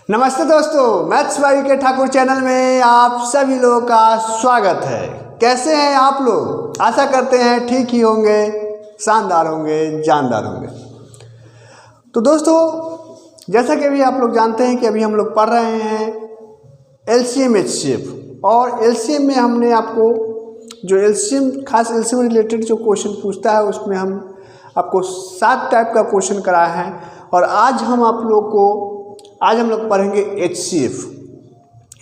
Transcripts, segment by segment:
नमस्ते दोस्तों, maths by के ठाकुर चैनल में आप सभी लोगों का स्वागत है। कैसे हैं आप लोग? आशा करते हैं ठीक ही होंगे, शानदार होंगे, जानदार होंगे। तो दोस्तों, जैसा कि अभी आप लोग जानते हैं कि अभी हम लोग पढ़ रहे हैं एलसीएम एचसीएफ, और एलसीएम में हमने आपको जो एलसीएम खास एलसीएम रिलेटेड जो क्वेश्चन पूछता है उसमें हम आपको 7 टाइप का क्वेश्चन कराया है। और आज हम लोग पढ़ेंगे एचसीएफ,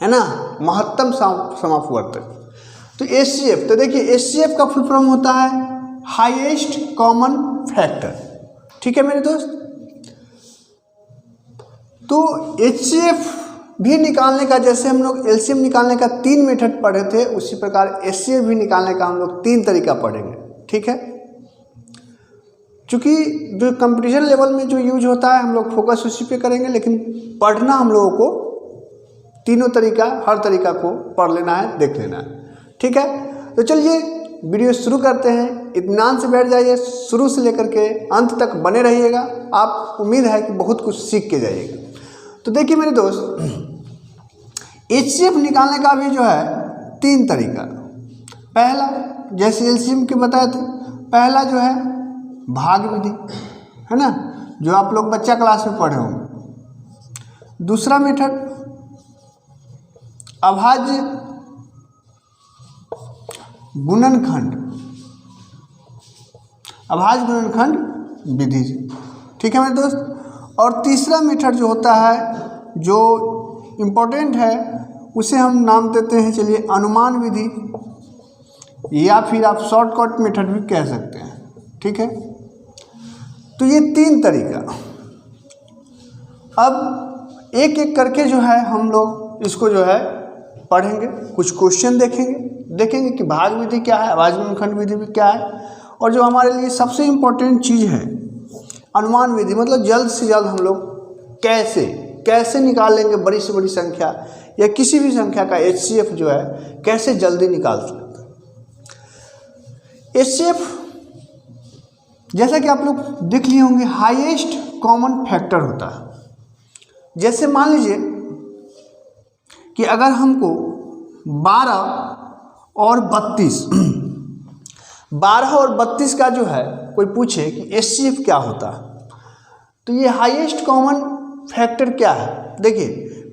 है ना, महत्तम समापवर्तक। तो एचसीएफ, तो देखिए एचसीएफ का फुल फॉर्म होता है हाईएस्ट कॉमन फैक्टर। ठीक है मेरे दोस्त। तो एचसीएफ भी निकालने का, जैसे हम लोग एलसीएम निकालने का 3 मेथड पढ़े थे, उसी प्रकार एचसीएफ भी निकालने का हम लोग 3 तरीका पढ़ेंगे। ठीक है, चूँकि जो कंपटीशन लेवल में जो यूज होता है हम लोग फोकस उसी पे करेंगे, लेकिन पढ़ना हम लोगों को तीनों तरीका, हर तरीका को पढ़ लेना है, देख लेना है। ठीक है, तो चलिए वीडियो शुरू करते हैं। इत्मीनान से बैठ जाइए, शुरू से लेकर के अंत तक बने रहिएगा। आप उम्मीद है कि बहुत कुछ सीख के जाइएगा। तो देखिए मेरे दोस्त, एचसीएफ निकालने का भी जो है 3 तरीका। पहला, जैसे एलसीएम के बताए थे, पहला जो है भाग विधि, है ना, जो आप लोग बच्चा क्लास में पढ़े होंगे। दूसरा मेथड अभाज्य गुणनखंड, अभाज्य गुणनखंड विधि से। ठीक है मेरे दोस्त। और तीसरा मेथड जो होता है, जो इम्पोर्टेंट है, उसे हम नाम देते हैं, चलिए, अनुमान विधि, या फिर आप शॉर्टकट मेथड भी कह सकते हैं। ठीक है, तो ये 3 तरीका। अब एक एक करके जो है हम लोग इसको जो है पढ़ेंगे, कुछ क्वेश्चन देखेंगे कि भाग विधि क्या है, अभाज्य गुणनखंड विधि भी क्या है, और जो हमारे लिए सबसे इम्पोर्टेंट चीज़ है अनुमान विधि, मतलब जल्द से जल्द हम लोग कैसे निकाल लेंगे बड़ी से बड़ी संख्या या किसी भी संख्या का एचसीएफ जो है कैसे जल्दी निकाल सकते हैं। एचसीएफ जैसा कि आप लोग देख लिए होंगे, हाईएस्ट कॉमन फैक्टर होता है। जैसे मान लीजिए कि अगर हमको 12 और 32 का जो है कोई पूछे कि एचसीएफ क्या होता है, तो ये हाईएस्ट कॉमन फैक्टर क्या है। देखिए,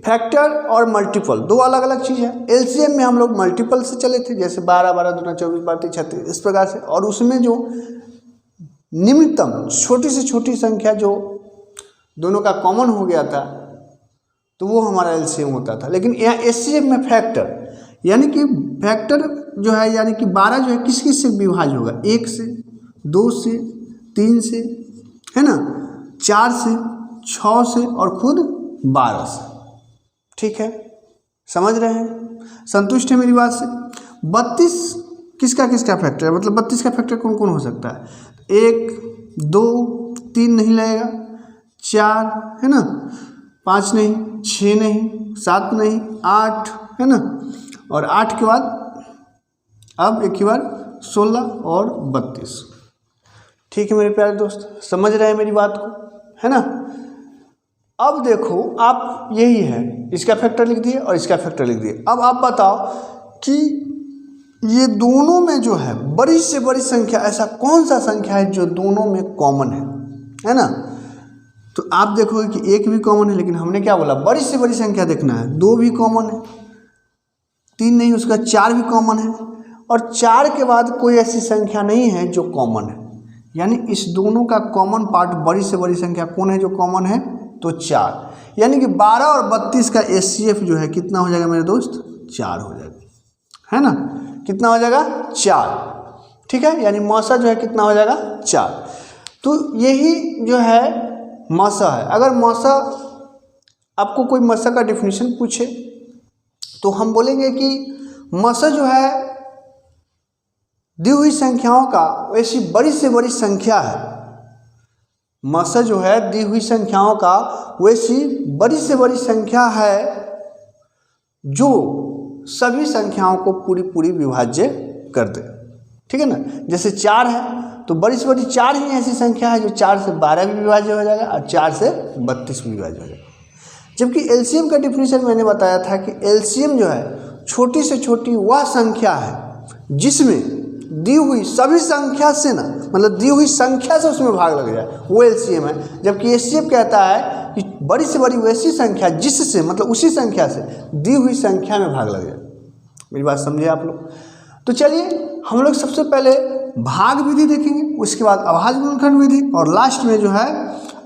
फैक्टर और मल्टीपल 2 अलग अलग चीज़ है। एलसीएम में हम लोग मल्टीपल से चले थे, जैसे 12 12 दूना 24 32 36 इस प्रकार से, और उसमें जो निम्नतम छोटी से छोटी संख्या जो दोनों का कॉमन हो गया था तो वो हमारा एलसीएम होता था। लेकिन यहाँ एचसीएफ में फैक्टर, यानी कि फैक्टर जो है, यानी कि 12 जो है किस किस से विभाज्य होगा, 1 से, 2 से, 3 से, है ना, 4 से, 6 से, और खुद 12 से। ठीक है, समझ रहे हैं, संतुष्ट है मेरी बात से। 32 किसका फैक्टर है, मतलब 32 का फैक्टर कौन कौन हो सकता है, 1 2 3 नहीं लगेगा, 4 है ना, 5 नहीं, 6 नहीं, 7 नहीं, 8 है ना, और 8 के बाद अब एक ही बार 16 और 32। ठीक है मेरे प्यारे दोस्त, समझ रहे हैं मेरी बात को, है ना। अब देखो, आप यही है, इसका फैक्टर लिख दिए और इसका फैक्टर लिख दिए। अब आप बताओ कि ये दोनों में जो है बड़ी से बड़ी संख्या, ऐसा कौन सा संख्या है जो दोनों में कॉमन है ना। तो आप देखोगे कि 1 भी कॉमन है, लेकिन हमने क्या बोला, बड़ी से बड़ी संख्या देखना है। 2 भी कॉमन है, 3 नहीं, उसका 4 भी कॉमन है, और 4 के बाद कोई ऐसी संख्या नहीं है जो कॉमन है। यानी इस दोनों का कॉमन पार्ट, बड़ी से बड़ी संख्या कौन है जो कॉमन है, तो 4। यानी कि 12 और 32 का एचसीएफ जो है कितना हो जाएगा मेरे दोस्त, 4 हो जाएगा, है ना। कितना हो जाएगा, 4। ठीक है, यानी मौसा जो है कितना हो जाएगा, 4। तो यही जो है मौसा है। अगर मौसा, आपको कोई मौसा का डेफिनेशन पूछे तो हम बोलेंगे कि मौसा जो है दी हुई संख्याओं का वैसी बड़ी से बड़ी संख्या है। मौसा जो है दी हुई संख्याओं का वैसी बड़ी से बड़ी संख्या है जो सभी संख्याओं को पूरी विभाज्य कर दे। ठीक है ना, जैसे 4 है तो बड़ी से बड़ी 4 ही ऐसी संख्या है जो 4 से 12 भी विभाज्य हो जाएगा और 4 से 32 भी विभाज्य हो जाएगा। जबकि एलसीएम का डिफिनीशन मैंने बताया था कि एलसीएम जो है छोटी से छोटी वह संख्या है जिसमें दी हुई सभी संख्या से ना, मतलब दी हुई संख्या से उसमें भाग लग जाए, वो एलसीएम है। जबकि एचसीएफ कहता है कि बड़ी से बड़ी वैसी संख्या जिससे, मतलब उसी संख्या से दी हुई संख्या में भाग लग जाए। मेरी बात समझे आप लोग? तो चलिए हम लोग सबसे पहले भाग विधि देखेंगे, उसके बाद अभाज्य गुणनखंड विधि, और लास्ट में जो है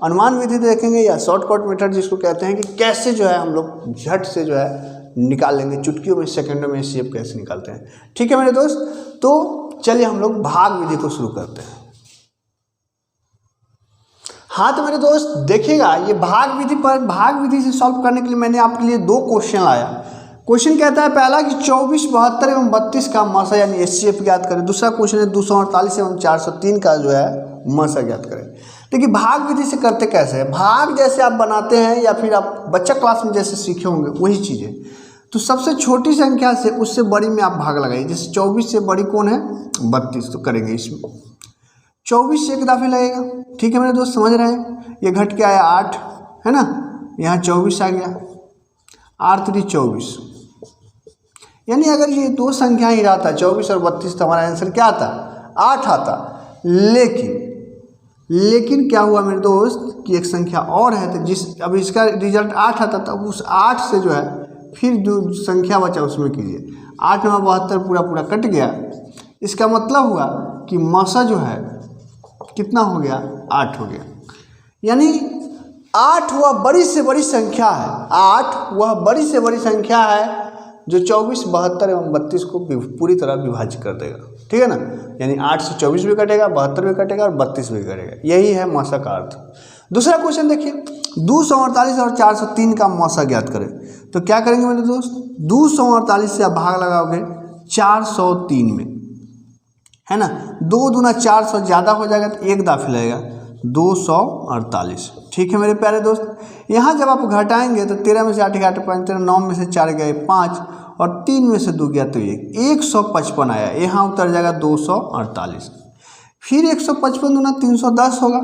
अनुमान विधि देखेंगे, या शॉर्टकट मेथड जिसको कहते हैं कि कैसे जो है हम लोग झट से जो है निकाल लेंगे, चुटकियों में सेकंडों में एचसीएफ कैसे निकालते हैं। ठीक है मेरे दोस्त, तो चलिए हम लोग भाग विधि को शुरू करते हैं। हाँ तो मेरे दोस्त देखिएगा, ये भाग विधि पर, भाग विधि से सॉल्व करने के लिए मैंने आपके लिए दो क्वेश्चन लाया। क्वेश्चन कहता है पहला कि 24, 72 एवं 32 का मसा यानी एचसीएफ ज्ञात करें। दूसरा क्वेश्चन है 248 एवं 403 का जो है मसा ज्ञात करें। देखिए भाग विधि से करते कैसे है, भाग जैसे आप बनाते हैं या फिर आप बच्चा क्लास में जैसे सीखे होंगे वही चीज़ें। तो सबसे छोटी संख्या से उससे बड़ी में आप भाग लगाइए। जैसे 24 से बड़ी कौन है, 32, तो करेंगे इसमें 24 से एक दाफे लगेगा। ठीक है मेरे दोस्त, समझ रहे हैं? ये घट के आया 8 है ना, यहाँ 24 आ गया, 8 3 24, यानी अगर ये दो संख्या ही रहता 24 और 32 तो हमारा आंसर क्या आता, 8 आता। लेकिन क्या हुआ मेरे दोस्त कि एक संख्या और है, तो अब इसका रिजल्ट 8 आता, तो उस 8 से जो है फिर जो संख्या बचा उसमें कीजिए। 8 9 72 पूरा कट गया। इसका मतलब हुआ कि मसा जो है कितना हो गया, 8 हो गया। यानी 8 वह बड़ी से बड़ी संख्या है, 8 वह बड़ी से बड़ी संख्या है जो 24, 72 एवं 32 को पूरी तरह विभाजित कर देगा। ठीक है ना, यानी 8 से 24 भी कटेगा, 72 भी कटेगा और 32 भी कटेगा। यही है मसा का अर्थ। दूसरा क्वेश्चन देखिए, 248 और 403 का मसा ज्ञात करें। तो क्या करेंगे मेरे दोस्त, 248 से आप भाग लगाओगे 403 में, है ना, 2 दूना 400 ज़्यादा हो जाएगा तो एक दाफे लगेगा, 248। ठीक है मेरे प्यारे दोस्त, यहाँ जब आप घटाएंगे तो 13 में से 8 गया 5, 13 9 में से 4 गए 5 और 3 में से 2 गया तो 155 आया। यहाँ उतर जाएगा 248। फिर 155 दूना 310 होगा,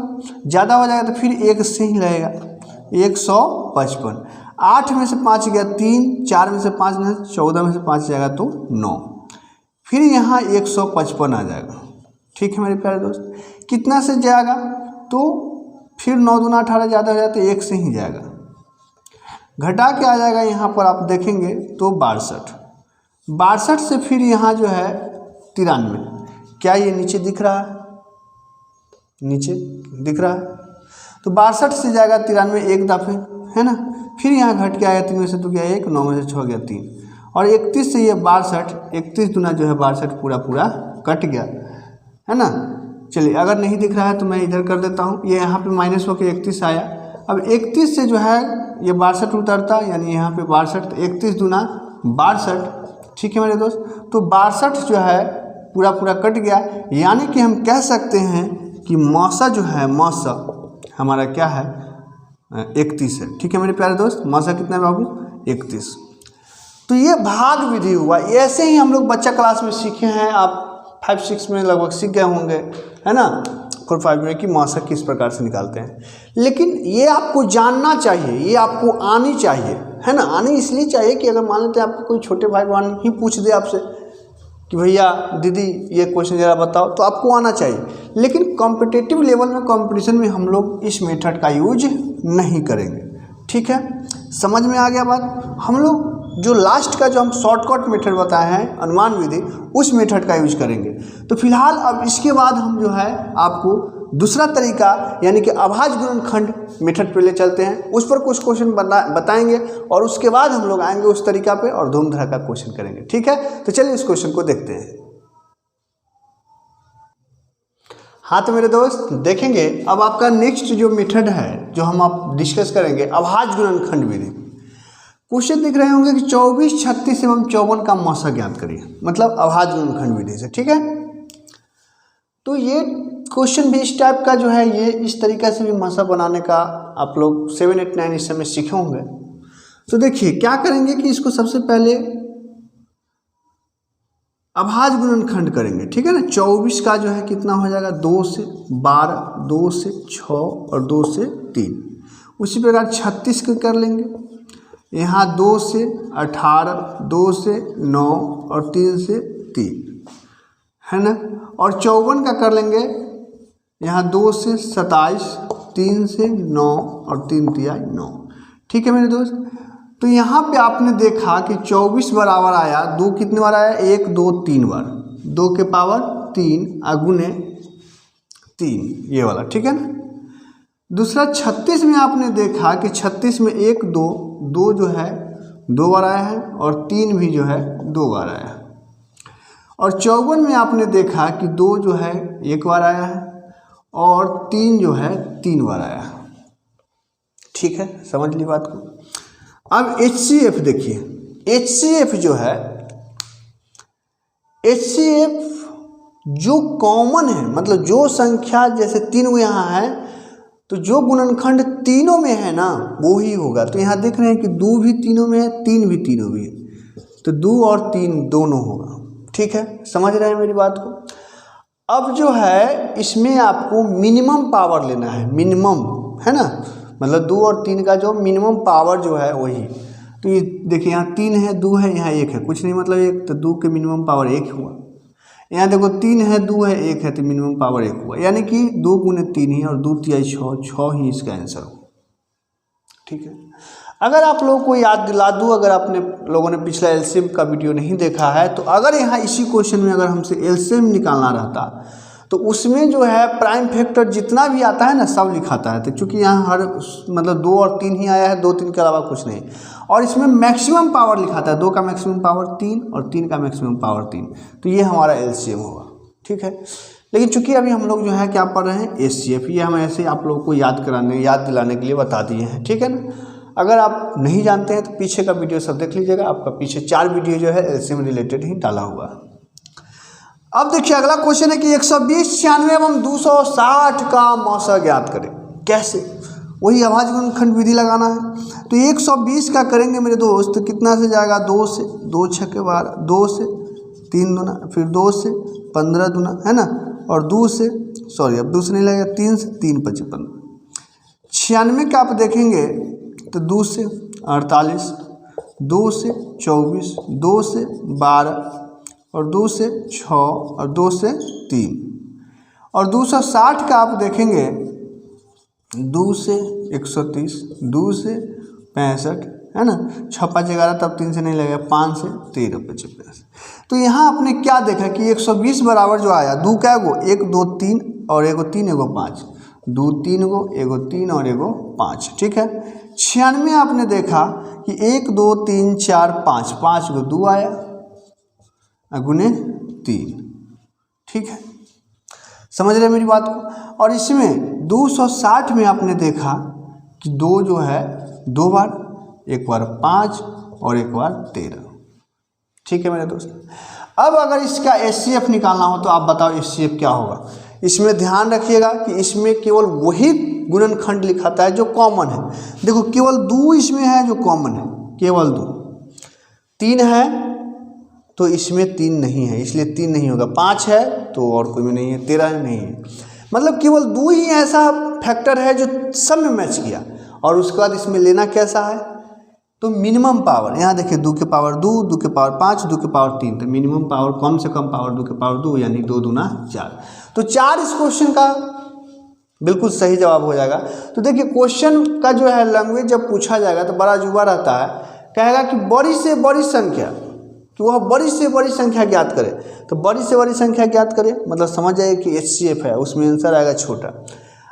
ज़्यादा हो जाएगा तो फिर एक से ही लगेगा 155। 8 में से 5 गया 3, 4 में से 5 नहीं, 14 में से 5 जाएगा तो 9, फिर यहाँ 155 आ जाएगा। ठीक है मेरे प्यारे दोस्त, कितना से जाएगा तो फिर 9 दूना 18 ज़्यादा हो जाए तो एक से ही जाएगा, घटा के आ जाएगा यहाँ पर आप देखेंगे तो 62 से फिर यहाँ जो है 93। क्या ये नीचे दिख रहा है, नीचे दिख रहा है, तो 62 से जाएगा 93 एक दाफे, है ना। फिर यहाँ घट के आया 3 में से 2 गया 1, 9 में से 6 गया 3 और 31 से ये 62, 31 दूना जो है 62 पूरा कट गया, है ना। चलिए अगर नहीं दिख रहा है तो मैं इधर कर देता हूँ, ये यहाँ पे माइनस होकर 31 आया। अब 31 से जो है ये 62 उतरता, यानी यहाँ पे 62, 31 दूना 62। ठीक है मेरे दोस्त, तो 62 जो है पूरा कट गया, यानी कि हम कह सकते हैं कि मसा जो है, मसा हमारा क्या है, 31 है। ठीक है मेरे प्यारे दोस्त, मसा कितना है बाबू, 31। तो ये भाग विधि हुआ। ऐसे ही हम लोग बच्चा क्लास में सीखे हैं, आप 5-6 में लगभग सीख गए होंगे, है ना, 4-5 में कि मसा किस प्रकार से निकालते हैं। लेकिन ये आपको जानना चाहिए, ये आपको आनी चाहिए, है ना। आनी इसलिए चाहिए कि अगर मान लेते हैं आपको कोई छोटे भाई बहन ही पूछ दे आपसे कि भैया दीदी ये क्वेश्चन ज़रा बताओ, तो आपको आना चाहिए। लेकिन कॉम्पिटिटिव लेवल में, कंपटीशन में हम लोग इस मेथड का यूज नहीं करेंगे। ठीक है, समझ में आ गया बात। हम लोग जो लास्ट का जो हम शॉर्टकट मेथड बताए हैं, अनुमान विधि, उस मेथड का यूज करेंगे। तो फिलहाल अब इसके बाद हम जो है आपको दूसरा तरीका यानी कि अभाज्य गुणनखंड मेथड पे ले चलते हैं, उस पर कुछ क्वेश्चन बताएंगे और उसके बाद हम लोग आएंगे उस तरीका पे और धूम धड़ाका क्वेश्चन करेंगे। ठीक है, तो चलिए इस क्वेश्चन को देखते हैं। हाँ तो मेरे दोस्त देखेंगे अब आपका नेक्स्ट जो मेथड है जो हम आप डिस्कस करेंगे, अभाज्य गुणनखंड विधि। क्वेश्चन दिख रहे होंगे कि 24, 36 एवं 54 का मसा ज्ञात करिए, मतलब अभाज्य गुणनखंड विधि से। ठीक है, तो ये क्वेश्चन भी इस टाइप का जो है, ये इस तरीके से भी मसा बनाने का आप लोग 7, 8, 9 इस समय सीखे होंगे। तो देखिए क्या करेंगे कि इसको सबसे पहले अभाज्य गुणनखंड करेंगे। ठीक है ना, 24 का जो है कितना हो जाएगा, 2 से 12, 2 से 6 और 2 से 3। उसी प्रकार 36 के कर लेंगे, यहाँ 2 से 18, 2 से 9 और 3 से 3 है ना। और 54 का कर लेंगे, यहाँ 2 से 27, 3 से 9 और 3 तिया 9। ठीक है मेरे दोस्त, तो यहाँ पे आपने देखा कि 24 बराबर आया, 2 कितने बार आया, 1 2 3 बार, 2 के पावर 3 गुने 3 ये वाला, ठीक है ना। दूसरा 36 में आपने देखा कि 36 में 1 2 2 जो है 2 बार आया है और 3 भी जो है 2 बार आया है। और 54 में आपने देखा कि 2 जो है 1 बार आया है और 3 जो है 3 बार आया है। ठीक है, समझ ली बात को। अब HCF देखिए, HCF जो है, HCF जो कॉमन है, मतलब जो संख्या जैसे 3 यहाँ है तो जो गुणनखंड तीनों में है ना वो ही होगा। तो यहाँ देख रहे हैं कि 2 भी तीनों में है, 3 भी तीनों में है, तो 2 और 3 दोनों होगा। ठीक है, समझ रहे हैं मेरी बात को। अब जो है इसमें आपको मिनिमम पावर लेना है, मिनिमम है ना, मतलब 2 और 3 का जो मिनिमम पावर जो है वही। तो ये देखिए यहाँ 3 है, 2 है, यहाँ 1 है, कुछ नहीं मतलब 1, तो 2 के मिनिमम पावर 1 हुआ। यहाँ देखो 3 है, 2 है, 1 है, तो मिनिमम पावर 1 हुआ, यानी कि 2 गुने 3 ही और 2 तिया 6, 6 ही इसका आंसर हो। ठीक है, अगर आप लोगों को याद दिला दूँ, अगर आपने लोगों ने पिछला एलसीएम का वीडियो नहीं देखा है तो अगर यहाँ इसी क्वेश्चन में अगर हमसे एलसीएम निकालना रहता तो उसमें जो है प्राइम फैक्टर जितना भी आता है ना सब लिखाता है। तो चूँकि यहाँ हर मतलब 2 और 3 ही आया है, 2 3 के अलावा कुछ नहीं, और इसमें मैक्सिमम पावर लिखाता है, 2 का मैक्सिमम पावर 3 और 3 का मैक्सिमम पावर 3, तो ये हमारा एलसीएम होगा। ठीक है, लेकिन चूंकि अभी हम लोग जो है क्या पढ़ रहे हैं, एचसीएफ, ये हम ऐसे आप लोगों को याद दिलाने के लिए बता दिए हैं। ठीक है ना, अगर आप नहीं जानते हैं तो पीछे का वीडियो सब देख लीजिएगा, आपका पीछे 4 वीडियो जो है एलसीएम रिलेटेड ही डाला हुआ है। अब देखिए अगला क्वेश्चन है कि 120, 96 एवं 260 का मौसा ज्ञात करें। कैसे, वही अभाज्य गुणनखंड विधि लगाना है। तो 120 का करेंगे मेरे दोस्त, तो कितना से जाएगा, 2 से, 2 छक्के 12, 2 से 3 दूना, फिर 2 से 15 दूना है ना, और 2 से अब 2 से नहीं लगेगा, 3 से 3 25 15। 96 का आप देखेंगे तो 2 से 48, 2 से 24, 2 से 12 और 2 से 6 और 2 से 3। और 260 का आप देखेंगे 2 से 130, 2 से 65 है ना, 6 5 11, तब 3 से नहीं लगेगा, 5 से 13 25। तो यहाँ आपने क्या देखा कि 120 बराबर जो आया, 2 क्या गो, 1 2 3 और एगो 3 एगो 5, 2 3 गो, एगो 3 और एगो 5। ठीक है, 96 आपने देखा कि 1 2 3 4 5, 5 गो 2 आया गुने 3। ठीक है, समझ रहे मेरी बात को। और इसमें 260 में आपने देखा कि 2 जो है 2 बार, एक बार 5 और एक बार 13। ठीक है मेरे दोस्त, अब अगर इसका एचसीएफ निकालना हो तो आप बताओ एचसीएफ क्या होगा। इसमें ध्यान रखिएगा कि इसमें केवल वही गुणनखंड लिखाता है जो कॉमन है। देखो केवल 2 इसमें है जो कॉमन है, केवल 2। 3 है तो इसमें 3 नहीं है, इसलिए 3 नहीं होगा। 5 है तो और कोई में नहीं है, 13 नहीं है, मतलब केवल 2 ही ऐसा फैक्टर है जो सब में मैच किया। और उसके बाद इसमें लेना कैसा है, तो मिनिमम पावर। यहाँ देखिए 2 के पावर 2, 2 के पावर 5, 2 के पावर 3, तो मिनिमम पावर कम से कम पावर 2 के पावर 2, यानी 2 दूना 4। तो 4 इस क्वेश्चन का बिल्कुल सही जवाब हो जाएगा। तो देखिए क्वेश्चन का जो है लैंग्वेज जब पूछा जाएगा तो बड़ा जुआ रहता है, कहेगा कि बड़ी से बड़ी संख्या, कि वह बड़ी से बड़ी संख्या ज्ञात करे। तो बड़ी से बड़ी संख्या ज्ञात करे मतलब समझ जाइए कि एचसीएफ है, उसमें आंसर आएगा छोटा।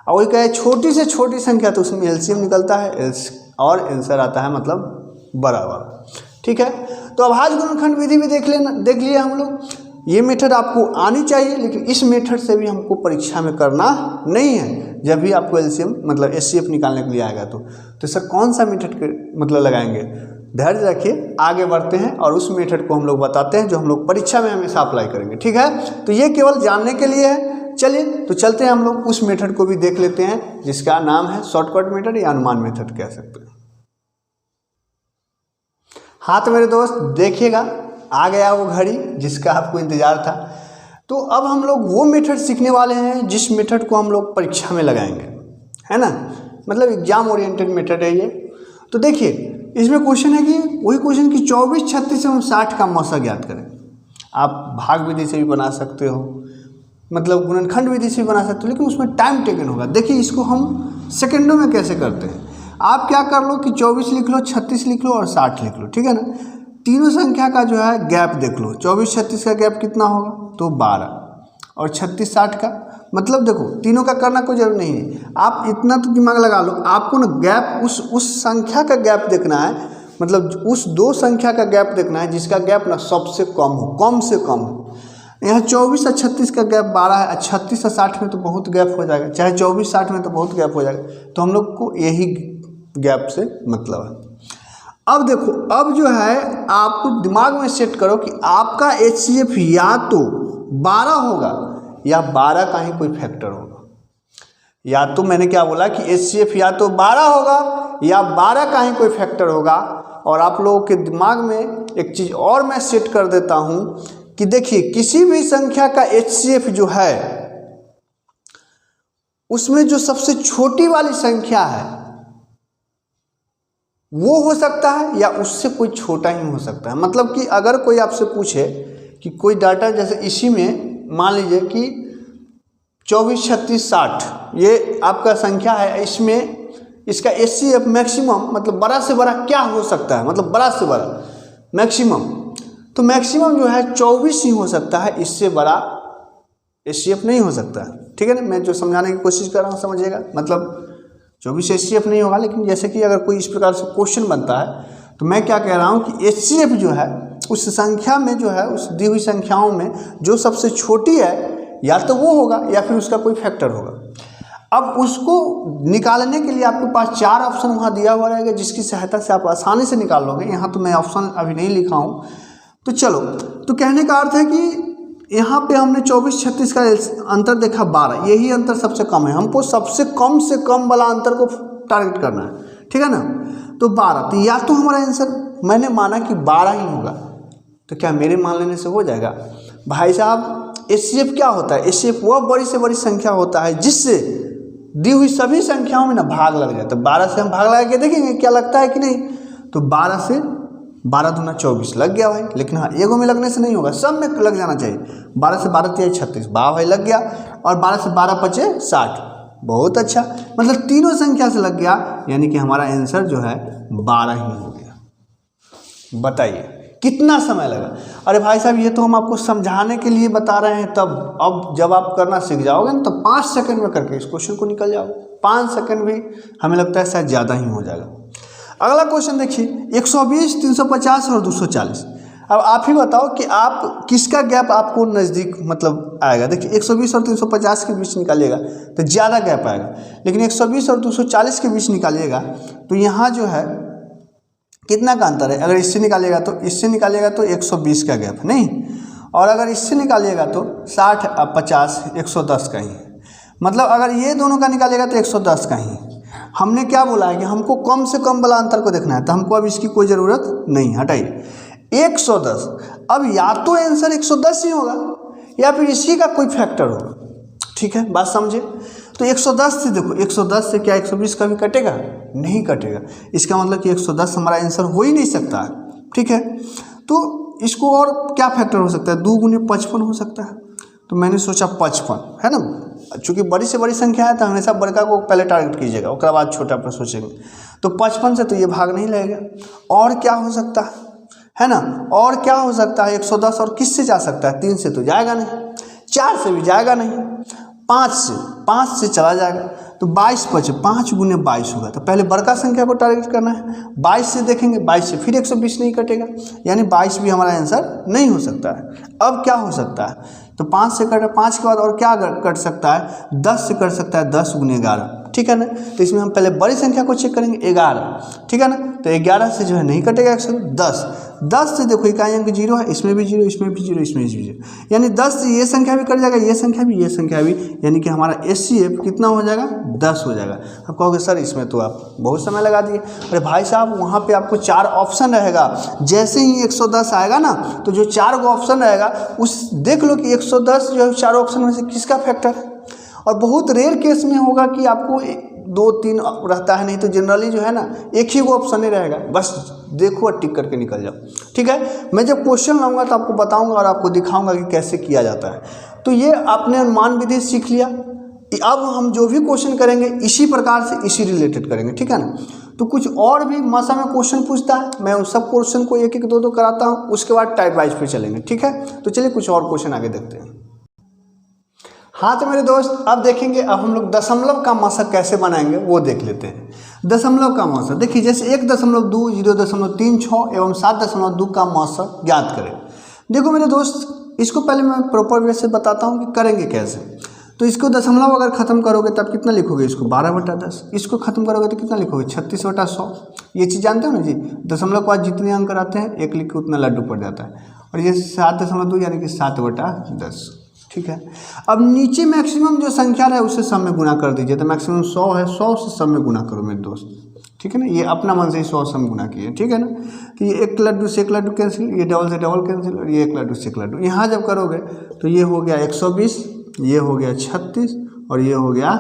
और वही कहे छोटी से छोटी संख्या, तो उसमें एलसीएम निकलता है और आंसर आता है मतलब बड़ा वाला। ठीक है, तो अभाज्य गुणनखंड विधि भी देख लिए हम लोग। ये मेथड आपको आनी चाहिए, लेकिन इस मेथड से भी हमको परीक्षा में करना नहीं है। जब भी आपको एलसीएम मतलब एचसीएफ निकालने के लिए आएगा तो सर कौन सा मेथड मतलब लगाएंगे, धैर्य रखिए, आगे बढ़ते हैं और उस मेथड को हम लोग बताते हैं जो हम लोग परीक्षा में हमेशा अप्लाई करेंगे। ठीक है, तो ये केवल जानने के लिए है। चलिए तो चलते हैं हम लोग उस मेथड को भी देख लेते हैं जिसका नाम है शॉर्टकट मेथड या अनुमान मेथड कह सकते हैं। हाँ तो मेरे दोस्त देखिएगा, आ गया वो घड़ी जिसका आपको इंतजार था। तो अब हम लोग वो मेथड सीखने वाले हैं जिस मेथड को हम लोग परीक्षा में लगाएंगे, है ना। मतलब एग्जाम ओरिएंटेड मेथड है ये। तो देखिए इसमें क्वेश्चन है कि वही क्वेश्चन कि 24, 36 एवं 60 का मौसा ज्ञात करें। आप भाग विधि से भी बना सकते हो, मतलब गुणनखंड विधि से भी बना सकते हो, लेकिन उसमें टाइम टेकन होगा। देखिए इसको हम सेकंडों में कैसे करते हैं। आप क्या कर लो कि 24 लिख लो, 36 लिख लो और 60 लिख लो, ठीक है ना। तीनों संख्या का जो है गैप देख लो, 24, 36 का गैप कितना होगा तो 12, और 36, 60 का, मतलब देखो तीनों का करना कोई जरूरी नहीं है, आप इतना तो दिमाग लगा लो। आपको ना गैप उस संख्या का गैप देखना है, मतलब उस दो संख्या का गैप देखना है जिसका गैप ना सबसे कम हो, कम से कम हो। यहाँ 24 और 36 का गैप 12 है, 36 और 60 में तो बहुत गैप हो जाएगा, चाहे 24, 60 में तो बहुत गैप हो जाएगा। तो हम लोग को यही गैप से मतलब है। अब देखो, अब जो है आप दिमाग में सेट करो कि आपका HCF या तो 12 होगा या 12 का ही कोई फैक्टर होगा। या तो मैंने क्या बोला कि HCF या तो 12 होगा या 12 का ही कोई फैक्टर होगा। और आप लोगों के दिमाग में एक चीज़ और मैं सेट कर देता हूं कि देखिए किसी भी संख्या का HCF जो है उसमें जो सबसे छोटी वाली संख्या है वो हो सकता है या उससे कोई छोटा ही हो सकता है। मतलब कि अगर कोई आपसे पूछे कि कोई डाटा, जैसे इसी में मान लीजिए कि 24, 36, 60 ये आपका संख्या है, इसमें इसका HCF मैक्सिमम मतलब बड़ा से बड़ा क्या हो सकता है, मतलब बड़ा से बड़ा मैक्सिमम, तो मैक्सिमम जो है 24 ही हो सकता है, इससे बड़ा HCF नहीं हो सकता है। ठीक है ना, मैं जो समझाने की कोशिश कर रहा हूँ समझिएगा, मतलब 24 HCF नहीं होगा। लेकिन जैसे कि अगर कोई इस प्रकार से क्वेश्चन बनता है तो मैं क्या कह रहा हूँ कि HCF जो है उस संख्या में जो है, उस दी हुई संख्याओं में जो सबसे छोटी है या तो वो होगा या फिर उसका कोई फैक्टर होगा। अब उसको निकालने के लिए आपके पास 4 ऑप्शन वहाँ दिया हुआ रहेगा जिसकी सहायता से आप आसानी से निकाल लोगे। यहाँ तो मैं ऑप्शन अभी नहीं लिखा हूँ। तो चलो, तो कहने का अर्थ है कि यहाँ पे हमने 24, 36 का अंतर देखा 12, यही अंतर सबसे कम है। हमको सबसे कम से कम वाला अंतर को टारगेट करना है, ठीक है ना। तो 12, तो या तो हमारा आंसर मैंने माना कि 12 ही होगा, तो क्या मेरे मान लेने से हो जाएगा? भाई साहब HCF क्या होता है? HCF वह बड़ी से बड़ी संख्या होता है जिससे दी हुई सभी संख्याओं में ना भाग लग जाता है। 12 से हम भाग लगा के देखेंगे क्या लगता है कि नहीं। तो 12 से 12 दूना 24 लग गया भाई। लेकिन हाँ, एगो में लगने से नहीं होगा, सब में लग जाना चाहिए। 12 से 12 तिया 36, 12 भाई लग गया। और 12 से 12 पचे 60, बहुत अच्छा, मतलब तीनों संख्या से लग गया, यानी कि हमारा आंसर जो है 12 ही हो गया। बताइए कितना समय लगा? अरे भाई साहब ये तो हम आपको समझाने के लिए बता रहे हैं, तब अब जब आप करना सीख जाओगे ना तो 5 सेकंड में करके इस क्वेश्चन को निकल जाओगे। 5 सेकंड भी हमें लगता है शायद ज़्यादा ही हो जाएगा। अगला क्वेश्चन देखिए, 120, 350 और 240। अब आप ही बताओ कि आप किसका गैप आपको नज़दीक मतलब आएगा। देखिए 120 और 350 के बीच निकालिएगा तो ज़्यादा गैप आएगा, लेकिन 120 और 240 के बीच निकालिएगा तो यहाँ जो है कितना का अंतर है। अगर इससे निकालिएगा तो इससे निकालिएगा तो 120 का गैप नहीं, और अगर इससे निकालिएगा तो 60, 50, 110 का ही। मतलब अगर ये दोनों का निकालिएगा तो 110 का ही। हमने क्या बोला है कि हमको कम से कम वाला अंतर को देखना है, तो हमको अब इसकी कोई ज़रूरत नहीं, हटाइए 110। अब या तो आंसर 110 ही होगा या फिर इसी का कोई फैक्टर होगा। ठीक है, बात समझे। तो 110 से देखो, 110 से क्या 120 कभी कटेगा? नहीं कटेगा। इसका मतलब कि 110 हमारा आंसर हो ही नहीं सकता है। ठीक है, तो इसको और क्या फैक्टर हो सकता है? 2 गुने 55 हो सकता है। तो मैंने सोचा 55 है ना, चूँकि बड़ी से बड़ी संख्या है तो हमेशा बड़का को पहले टारगेट कीजिएगा, उसके बाद छोटा पर सोचेंगे। तो 55 से तो ये भाग नहीं लगेगा। और क्या हो सकता है ना, और क्या हो सकता है? 110 और किससे जा सकता है? 3 से तो जाएगा नहीं, 4 से भी जाएगा नहीं, 5 से चला जाएगा। तो 22 बचे, 5 गुने 22 होगा। तो पहले बड़का संख्या को टारगेट करना है। 22 से देखेंगे, 22 से फिर 120 नहीं कटेगा, यानी 22 भी हमारा आंसर नहीं हो सकता है। अब क्या हो सकता है? तो 5 से कट, 5 के बाद और क्या कट सकता है? 10 से कट सकता है, 10 गुने 11। ठीक है ना, तो इसमें हम पहले बड़ी संख्या को चेक करेंगे, 11। ठीक है ना, तो 11 से जो है नहीं कटेगा 110। 10 से देखो इकाई अंक 0 है, इसमें भी 0, इसमें भी 0, इसमें भी 0, यानी 10 से ये संख्या भी कट जाएगा, ये संख्या भी, ये संख्या भी, यानी कि हमारा HCF कितना हो जाएगा? 10 हो जाएगा। आप कहोगे सर इसमें तो आप बहुत समय लगा दिए। अरे भाई साहब वहाँ पे आपको 4 ऑप्शन रहेगा। जैसे ही 110 आएगा ना तो जो 4 गो ऑप्शन रहेगा उस देख लो कि 110 जो है 4 ऑप्शन में से किसका फैक्टर है। और बहुत रेयर केस में होगा कि आपको 2-3 रहता है, नहीं तो जनरली जो है ना एक ही वो ऑप्शन ही रहेगा, बस देखो और टिक करके निकल जाओ। ठीक है, मैं जब क्वेश्चन लाऊंगा तो आपको बताऊंगा और आपको दिखाऊंगा कि कैसे किया जाता है। तो ये आपने अनुमान विधि सीख लिया। अब हम जो भी क्वेश्चन करेंगे इसी प्रकार से इसी रिलेटेड करेंगे, ठीक है ना। तो कुछ और भी मासा में क्वेश्चन पूछता है, मैं उन सब क्वेश्चन को एक एक दो कराता हूँ, उसके बाद टाइप वाइज पे चलेंगे। ठीक है, तो चलिए कुछ और क्वेश्चन आगे देखते हैं। हाँ तो मेरे दोस्त अब देखेंगे, अब हम लोग दशमलव का मासक कैसे बनाएंगे वो देख लेते हैं। दशमलव का मासक देखिए, जैसे 1.2, 0.36 एवं 7.2 का मासक ज्ञात करें। देखो मेरे दोस्त, इसको पहले मैं प्रॉपर वे से बताता हूँ कि करेंगे कैसे। तो इसको दशमलव अगर खत्म करोगे तब कितना लिखोगे, इसको 12/10। इसको खत्म करोगे तो कितना लिखोगे, 36/100। ये चीज़ जानते हो ना जी, दशमलव के बाद जितने अंक आते हैं एक लिख के उतना लड्डू पड़ जाता है। और ये 7.2 यानी कि 7/10। ठीक है, अब नीचे मैक्सिमम जो संख्या है उससे सब में गुना कर दीजिए। तो मैक्सिमम 100 है, 100 से सब में गुना करो मेरे दोस्त। ठीक है ना, ये अपना मन से ही 100 सम गुना किए। ठीक है ना, तो ये 1 लड्डू से 1 लड्डू कैंसिल, ये डबल से डबल कैंसिल, और ये 1 लड्डू से 1 लड्डू। यहाँ जब करोगे तो ये हो गया 120, ये हो गया 36 और ये हो गया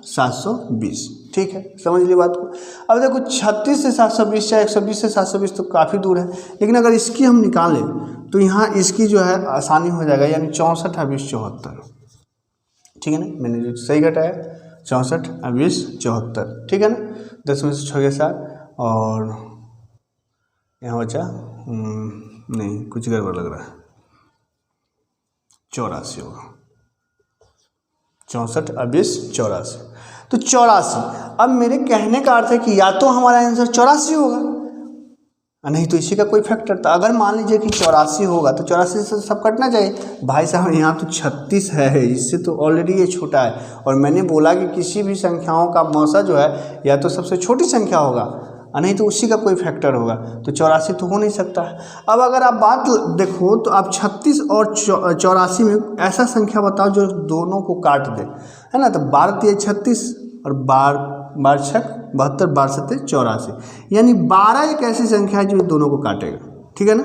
720। ठीक है, समझ ली बात को। अब देखो 36 से 720 या 120 से 720 तो काफ़ी दूर है, लेकिन अगर इसकी हम निकालें तो यहाँ इसकी जो है आसानी हो जाएगा, यानी 64 और 20 74। ठीक है ना, मैंने जो सही घटाया 64 और 20 74। ठीक है ना, 10 में से 6 गया 7 और यहाँ बचा नहीं, कुछ गड़बड़ लग रहा है, 84 होगा। 64 और 20 84, तो 84। अब मेरे कहने का अर्थ है कि या तो हमारा आंसर 84 होगा, नहीं तो इसी का कोई फैक्टर था। अगर मान लीजिए कि 84 होगा तो 84 से सब कटना चाहिए। भाई साहब यहाँ तो 36 है, इससे तो ऑलरेडी ये छोटा है। और मैंने बोला कि किसी भी संख्याओं का मौसा जो है या तो सबसे छोटी संख्या होगा, नहीं तो उसी का कोई फैक्टर होगा। तो 84 तो हो नहीं सकता है। अब अगर आप बात देखो तो आप 36 और 84 में ऐसा संख्या बताओ जो दोनों को काट दे, है ना। तो 12 36 और 12 6 72, 12 7 84, यानी 12 एक ऐसी संख्या है जो दोनों को काटेगा। ठीक है ना,